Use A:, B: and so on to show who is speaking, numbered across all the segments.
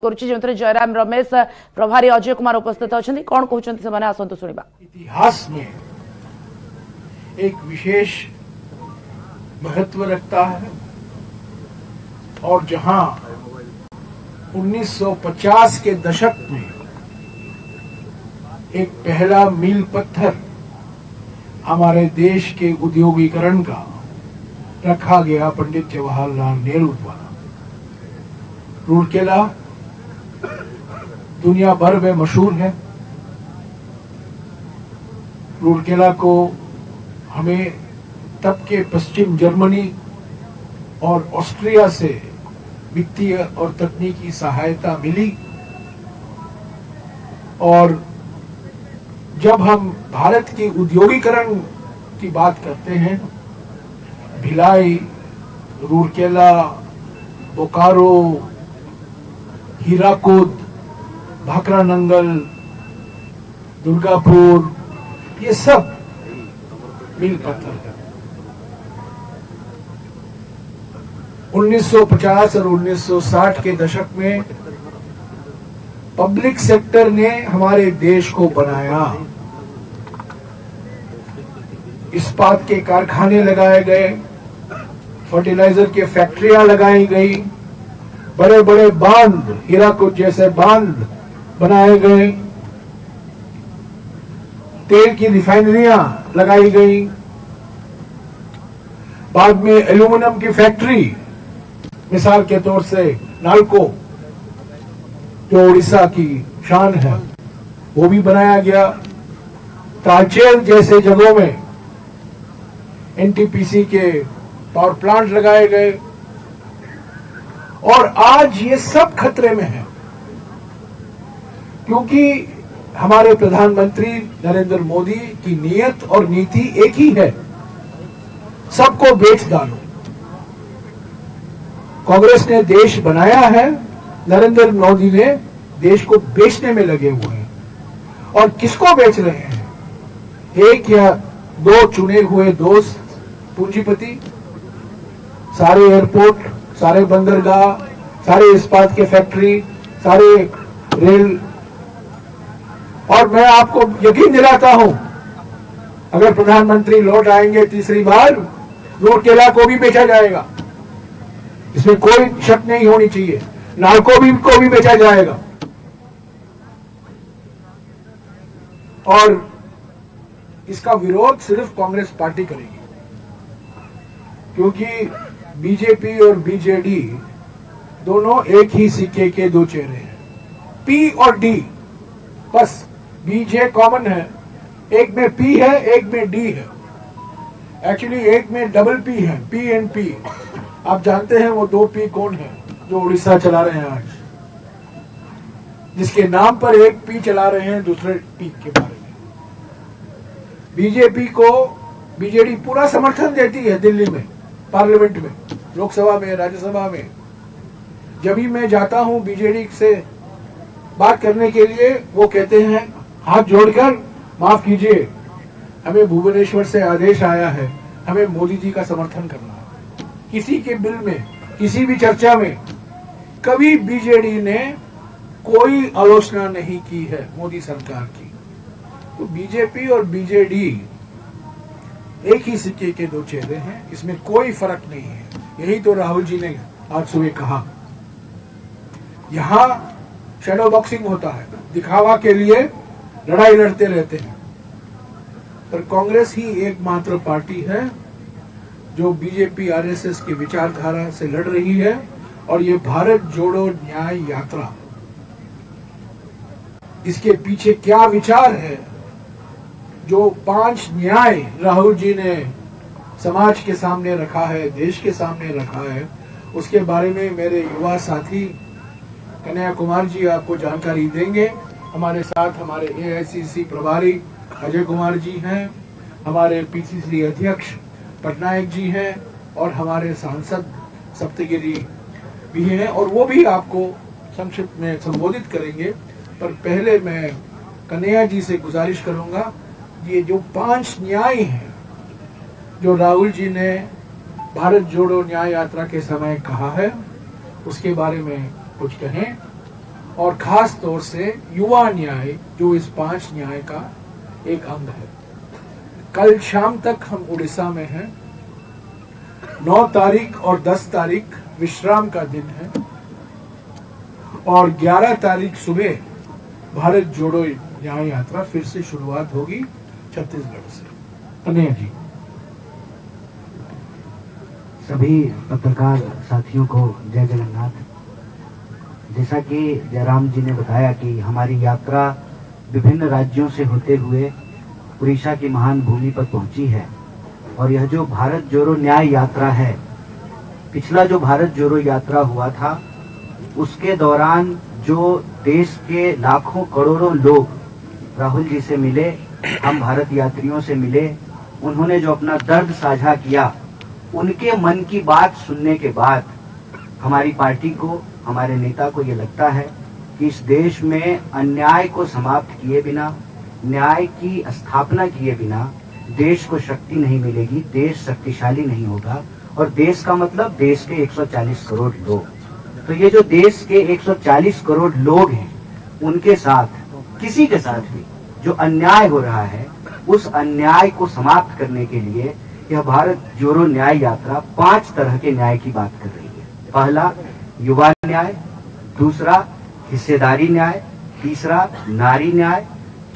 A: जो जयराम रमेश प्रभारी अजय कुमार उपस्थित अच्छा कौन कहते हैं आसतु शुणा।
B: इतिहास में एक विशेष महत्व रखता है और जहां 1950 के दशक में एक पहला मील पत्थर हमारे देश के उद्योगीकरण का रखा गया पंडित जवाहरलाल नेहरू द्वारा। रूरकेला दुनिया भर में मशहूर है। रूरकेला को हमें तब के पश्चिम जर्मनी और ऑस्ट्रिया से वित्तीय और तकनीकी सहायता मिली और जब हम भारत की उद्योगीकरण की बात करते हैं, भिलाई, रूरकेला, बोकारो, हीराकुद, भाखरा नंगल, दुर्गापुर, ये सब मील पत्थर है। 1950 और 1960 के दशक में पब्लिक सेक्टर ने हमारे देश को बनाया। इस्पात के कारखाने लगाए गए, फर्टिलाइजर के फैक्ट्रियां लगाई गई, बड़े बड़े बांध, हीराकुद जैसे बांध बनाए गए, तेल की रिफाइनरियां लगाई गई, बाद में एल्यूमिनियम की फैक्ट्री, मिसाल के तौर से नालको जो उड़ीसा की शान है वो भी बनाया गया। तालचेर जैसे जगहों में एनटीपीसी के पावर प्लांट लगाए गए और आज ये सब खतरे में है क्योंकि हमारे प्रधानमंत्री नरेंद्र मोदी की नीयत और नीति एक ही है, सबको बेच डालो। कांग्रेस ने देश बनाया है, नरेंद्र मोदी ने देश को बेचने में लगे हुए हैं। और किसको बेच रहे हैं? एक या दो चुने हुए दोस्त पूंजीपति, सारे एयरपोर्ट, सारे बंदरगाह, सारे इस्पात के फैक्ट्री, सारे रेल। और मैं आपको यकीन दिलाता हूं, अगर प्रधानमंत्री लौट आएंगे तीसरी बार, रूरकेला को भी बेचा जाएगा, इसमें कोई शक नहीं होनी चाहिए। नालको को भी बेचा जाएगा। और इसका विरोध सिर्फ कांग्रेस पार्टी करेगी क्योंकि बीजेपी और बीजेडी दोनों एक ही सिक्के के दो चेहरे हैं। पी और डी, बस बीजे कॉमन है, एक में पी है, एक में डी है। एक्चुअली एक में डबल पी है, पी एंड पी। आप जानते हैं वो दो पी कौन है जो उड़ीसा चला रहे हैं आज, जिसके नाम पर एक पी चला रहे हैं दूसरे पी के बारे में। बीजेपी को बीजेडी पूरा समर्थन देती है दिल्ली में, पार्लियामेंट में, लोकसभा में, राज्यसभा में। जब भी मैं जाता हूं बीजेडी से बात करने के लिए, वो कहते हैं हाथ जोड़कर, माफ कीजिए, हमें भुवनेश्वर से आदेश आया है, हमें मोदी जी का समर्थन करना है। किसी के बिल में, किसी भी चर्चा में कभी बीजेडी ने कोई आलोचना नहीं की है मोदी सरकार की। तो बीजेपी और बीजेडी एक ही सिक्के के दो चेहरे हैं, इसमें कोई फर्क नहीं है। यही तो राहुल जी ने आज सुबह कहा। यहां शैडो बॉक्सिंग होता है, दिखावा के लिए लड़ाई लड़ते रहते हैं, पर कांग्रेस ही एकमात्र पार्टी है जो बीजेपी आरएसएस की विचारधारा से लड़ रही है। और ये भारत जोड़ो न्याय यात्रा, इसके पीछे क्या विचार है? जो 5 न्याय राहुल जी ने समाज के सामने रखा है, देश के सामने रखा है, उसके बारे में मेरे युवा साथी कन्हैया कुमार जी आपको जानकारी देंगे। हमारे साथ हमारे एआईसीसी प्रभारी अजय कुमार जी हैं, हमारे पीसीसी अध्यक्ष पटनायक जी हैं और हमारे सांसद सप्तगिरी भी हैं, और वो भी आपको संक्षिप्त में संबोधित करेंगे। पर पहले मैं कन्हैया जी से गुजारिश करूंगा, ये जो 5 न्याय हैं जो राहुल जी ने भारत जोड़ो न्याय यात्रा के समय कहा है, उसके बारे में कुछ कहें। और खास तौर से युवा न्याय जो इस 5 न्याय का एक अंग है। कल शाम तक हम उड़ीसा में हैं। 9 तारीख और 10 तारीख विश्राम का दिन है और 11 तारीख सुबह भारत जोड़ो न्याय यात्रा फिर से शुरुआत होगी छत्तीसगढ़ से। कन्हैया जी।
C: सभी पत्रकार साथियों को जय जगन्नाथ। जैसा कि जयराम जी ने बताया कि हमारी यात्रा विभिन्न राज्यों से होते हुए उड़ीसा की महान भूमि पर पहुंची है और यह जो भारत जोड़ो न्याय यात्रा है, पिछला जो भारत जोड़ो यात्रा हुआ था उसके दौरान जो देश के लाखों करोड़ों लोग राहुल जी से मिले, हम भारत यात्रियों से मिले, उन्होंने जो अपना दर्द साझा किया, उनके मन की बात सुनने के बाद हमारी पार्टी को, हमारे नेता को ये लगता है कि इस देश में अन्याय को समाप्त किए बिना, न्याय की स्थापना किए बिना देश को शक्ति नहीं मिलेगी, देश शक्तिशाली नहीं होगा। और देश का मतलब देश के 140 करोड़ लोग। तो ये जो देश के 140 करोड़ लोग हैं, उनके साथ, किसी के साथ भी जो अन्याय हो रहा है, उस अन्याय को समाप्त करने के लिए यह भारत जोड़ो न्याय यात्रा 5 तरह के न्याय की बात कर रही है। पहला युवा न्याय, दूसरा हिस्सेदारी न्याय, तीसरा नारी न्याय,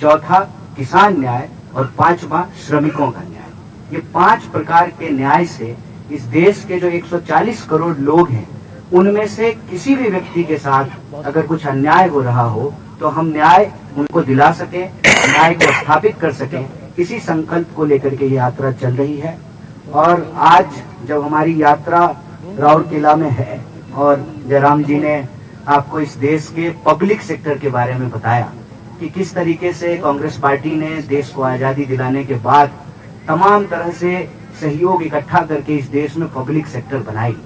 C: चौथा किसान न्याय और 5वां श्रमिकों का न्याय। ये 5 प्रकार के न्याय से इस देश के जो 140 करोड़ लोग हैं, उनमें से किसी भी व्यक्ति के साथ अगर कुछ अन्याय हो रहा हो तो हम न्याय उनको दिला सकें, न्याय को स्थापित कर सकें, इसी संकल्प को लेकर के ये यात्रा चल रही है। और आज जब हमारी यात्रा राउरकेला में है और जयराम जी ने आपको इस देश के पब्लिक सेक्टर के बारे में बताया कि किस तरीके से कांग्रेस पार्टी ने देश को आजादी दिलाने के बाद तमाम तरह से सहयोग इकट्ठा करके इस देश में पब्लिक सेक्टर बनाई,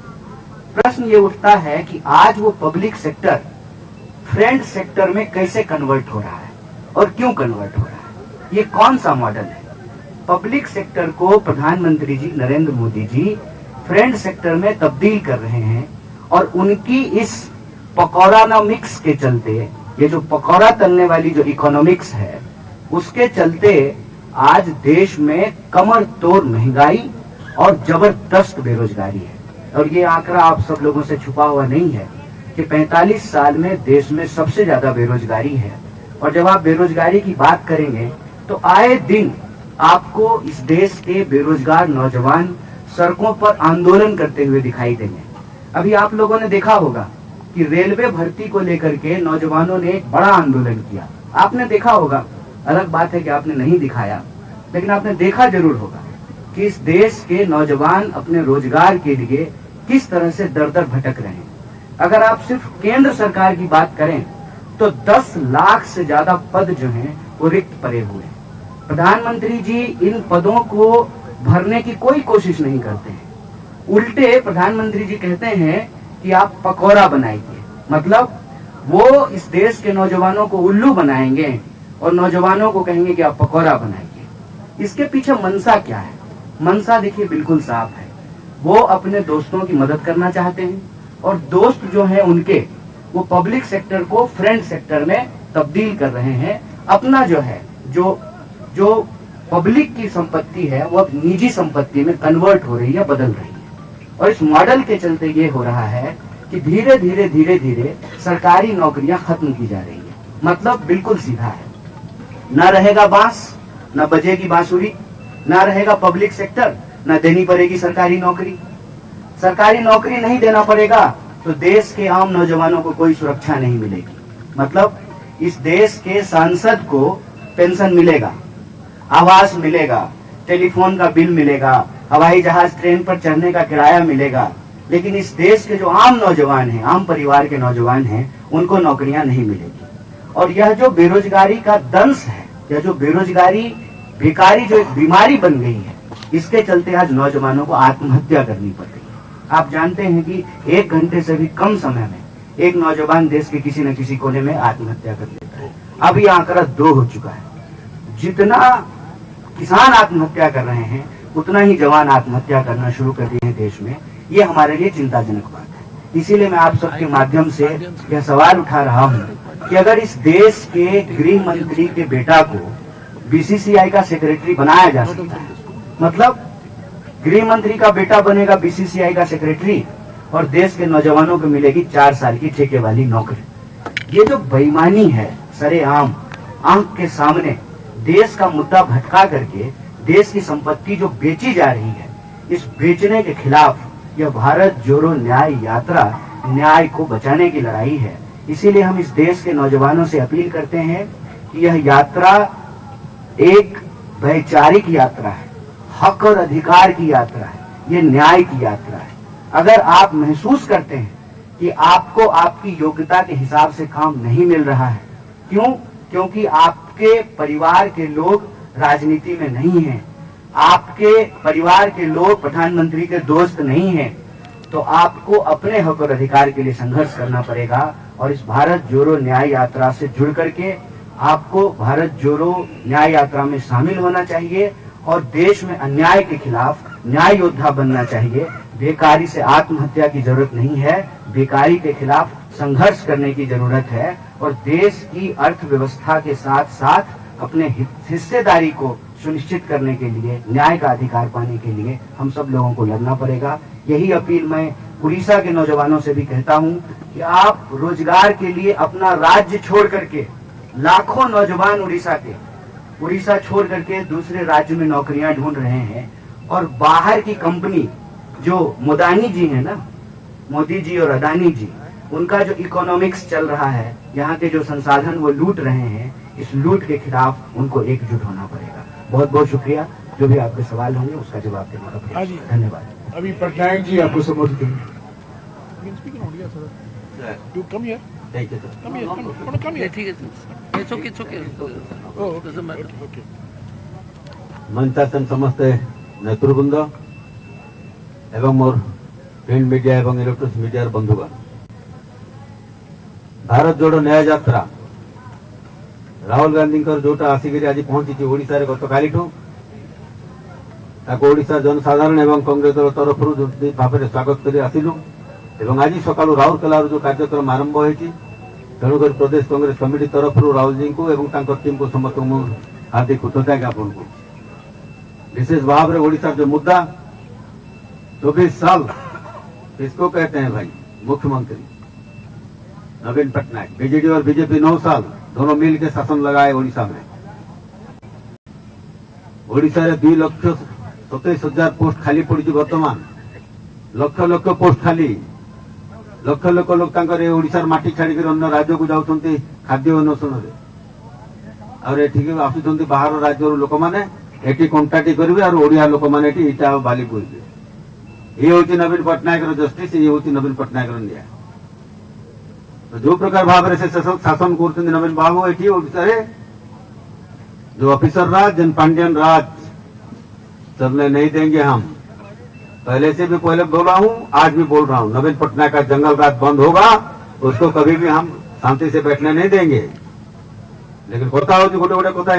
C: प्रश्न ये उठता है कि आज वो पब्लिक सेक्टर फ्रेंड सेक्टर में कैसे कन्वर्ट हो रहा है और क्यों कन्वर्ट हो रहा है, ये कौन सा मॉडल है। पब्लिक सेक्टर को प्रधानमंत्री जी नरेंद्र मोदी जी फ्रेंड सेक्टर में तब्दील कर रहे हैं और उनकी इस पकौड़ानॉमिक्स के चलते, ये जो पकौड़ा तलने वाली जो इकोनॉमिक्स है, उसके चलते आज देश में कमर तोड़ महंगाई और जबरदस्त बेरोजगारी है। और ये आंकड़ा आप सब लोगों से छुपा हुआ नहीं है कि 45 साल में देश में सबसे ज्यादा बेरोजगारी है। और जब आप बेरोजगारी की बात करेंगे तो आए दिन आपको इस देश के बेरोजगार नौजवान सड़कों पर आंदोलन करते हुए दिखाई देंगे। अभी आप लोगों ने देखा होगा कि रेलवे भर्ती को लेकर के नौजवानों ने एक बड़ा आंदोलन किया। आपने देखा होगा, अलग बात है कि आपने नहीं दिखाया, लेकिन आपने देखा जरूर होगा कि इस देश के नौजवान अपने रोजगार के लिए किस तरह से दर दर भटक रहे हैं। अगर आप सिर्फ केंद्र सरकार की बात करें तो 10 लाख से ज्यादा पद जो हैं वो रिक्त पड़े हुए हैं। प्रधानमंत्री जी इन पदों को भरने की कोई कोशिश नहीं करते हैं। उल्टे प्रधानमंत्री जी कहते हैं कि आप पकौड़ा बनाइए, मतलब वो इस देश के नौजवानों को उल्लू बनाएंगे और नौजवानों को कहेंगे कि आप पकौड़ा बनाइए। इसके पीछे मंशा क्या है? मंशा देखिए बिल्कुल साफ है। वो अपने दोस्तों की मदद करना चाहते हैं और दोस्त जो हैं उनके, वो पब्लिक सेक्टर को फ्रेंड सेक्टर में तब्दील कर रहे हैं। अपना जो है, जो पब्लिक की संपत्ति है वो अब निजी संपत्ति में कन्वर्ट हो रही है, बदल रही है। और इस मॉडल के चलते ये हो रहा है कि धीरे धीरे सरकारी नौकरियां खत्म की जा रही है। मतलब बिल्कुल सीधा है, न रहेगा बांस, न बजेगी बांसुरी, न रहेगा पब्लिक सेक्टर, न देनी पड़ेगी सरकारी नौकरी। सरकारी नौकरी नहीं देना पड़ेगा तो देश के आम नौजवानों को कोई सुरक्षा नहीं मिलेगी। मतलब इस देश के सांसद को पेंशन मिलेगा, आवास मिलेगा, टेलीफोन का बिल मिलेगा, हवाई जहाज ट्रेन पर चढ़ने का किराया मिलेगा, लेकिन इस देश के जो आम नौजवान हैं, आम परिवार के नौजवान हैं, उनको नौकरियां नहीं मिलेगी। और यह जो बेरोजगारी का दंश है, यह जो बेरोजगारी भिखारी जो एक बीमारी बन गई है, इसके चलते आज नौजवानों को आत्महत्या करनी पड़ रही है। आप जानते हैं कि 1 घंटे से भी कम समय में एक नौजवान देश के किसी न किसी कोने में आत्महत्या कर लेता है। अब ये आंकड़ा 2 हो चुका है। जितना किसान आत्महत्या कर रहे हैं, उतना ही जवान आत्महत्या करना शुरू कर दिए हैं देश में। ये हमारे लिए चिंताजनक बात है। इसीलिए मैं आप सबके माध्यम से यह सवाल उठा रहा हूँ कि अगर इस देश के गृह मंत्री के बेटा को बीसीसीआई का सेक्रेटरी बनाया जा सकता है, मतलब गृह मंत्री का बेटा बनेगा बीसीसीआई का सेक्रेटरी और देश के नौजवानों को मिलेगी 4 साल की ठेके वाली नौकरी। ये जो बेईमानी है सरेआम आंख के सामने देश का मुद्दा भटका करके देश की संपत्ति जो बेची जा रही है, इस बेचने के खिलाफ यह भारत जोड़ो न्याय यात्रा न्याय को बचाने की लड़ाई है। इसीलिए हम इस देश के नौजवानों से अपील करते हैं कि यह यात्रा एक वैचारिक यात्रा है, हक और अधिकार की यात्रा है, ये न्याय की यात्रा है। अगर आप महसूस करते हैं कि आपको आपकी योग्यता के हिसाब से काम नहीं मिल रहा है, क्यों? क्योंकि आपके परिवार के लोग राजनीति में नहीं हैं, आपके परिवार के लोग प्रधानमंत्री के दोस्त नहीं हैं, तो आपको अपने हक और अधिकार के लिए संघर्ष करना पड़ेगा। और इस भारत जोड़ो न्याय यात्रा से जुड़ करके आपको भारत जोड़ो न्याय यात्रा में शामिल होना चाहिए और देश में अन्याय के खिलाफ न्याय योद्धा बनना चाहिए। बेकारी से आत्महत्या की जरूरत नहीं है, बेकारी के खिलाफ संघर्ष करने की जरूरत है और देश की अर्थव्यवस्था के साथ साथ अपने हिस्सेदारी को सुनिश्चित करने के लिए, न्याय का अधिकार पाने के लिए हम सब लोगों को लड़ना पड़ेगा। यही अपील मैं उड़ीसा के नौजवानों से भी कहता हूं कि आप रोजगार के लिए अपना राज्य छोड़ करके, लाखों नौजवान उड़ीसा छोड़ करके दूसरे राज्य में नौकरियां ढूंढ रहे हैं और बाहर की कंपनी जो मोदानी जी है ना, मोदी जी और अदानी जी, उनका जो इकोनॉमिक्स चल रहा है, यहाँ के जो संसाधन वो लूट रहे हैं, इस लूट के खिलाफ उनको एकजुट होना पड़ेगा। बहुत बहुत शुक्रिया। जो भी आपके सवाल होंगे उसका जवाब देने का प्रयास। धन्यवाद।
B: अभी पटनायक जी आपको संबोधित करेंगे।
D: मंचासन समस्ते नेतृवृंद एवं मोर प्रिंट मीडिया एवं इलेक्ट्रोनिक्स मीडिया बंधुगण, भारत जोड़ो न्याय यात्रा राहुल गांधी जोटा आसिक आज पहुंची ओडिशा रे गत काली ओडिशा जनसाधारण एवं कांग्रेस दल तरफ भाव में स्वागत कर आसिलु एवं आज सका राउरकेला जो कार्यक्रम आरंभ होती तेणुक प्रदेश कांग्रेस कमिटी तरफ राहुल जी को एवं टीम को समस्त हार्दिक कृतज्ञता ज्ञापन कर विशेष भाव में ओडिशा जो मुद्दा 24 साल किसको कहते हैं भाई? मुख्यमंत्री नवीन पटनायक, बीजेडी और बीजेपी 9 साल दोनों मिल के शासन लगाए ओडिशा में। ओडिशा रे 2,27,000 पोस्ट खाली पड़ी वर्तमान, लक्ष लक्ष पोस्ट खाली, लक्ष लक्ष लोग ओडिशा माटी छाड़ी अन्य राज्य को जाऊँ खाद्य अन्वेषण और एठिक आसुंच बाहर राज्य लोक मैंने एटी कंटाक्ट करेंगे और ओडिया लोक मैंने इटा बाली बोलते। ये हूँ नवीन पटनायक जस्टिस, ये हूँ नवीन पटनायक न्याय। तो जो प्रकार भाव से शासन कर नवीन बाबू ये ओडिशा जो ऑफिसर राज जन पांडियन राज चलने नहीं देंगे हम। पहले से भी पहले बोला हूँ, आज भी बोल रहा हूँ, नवीन पटनायक का जंगल राज बंद होगा, उसको कभी भी हम शांति से बैठने नहीं देंगे। लेकिन कथा हो गोटे गोटे कथा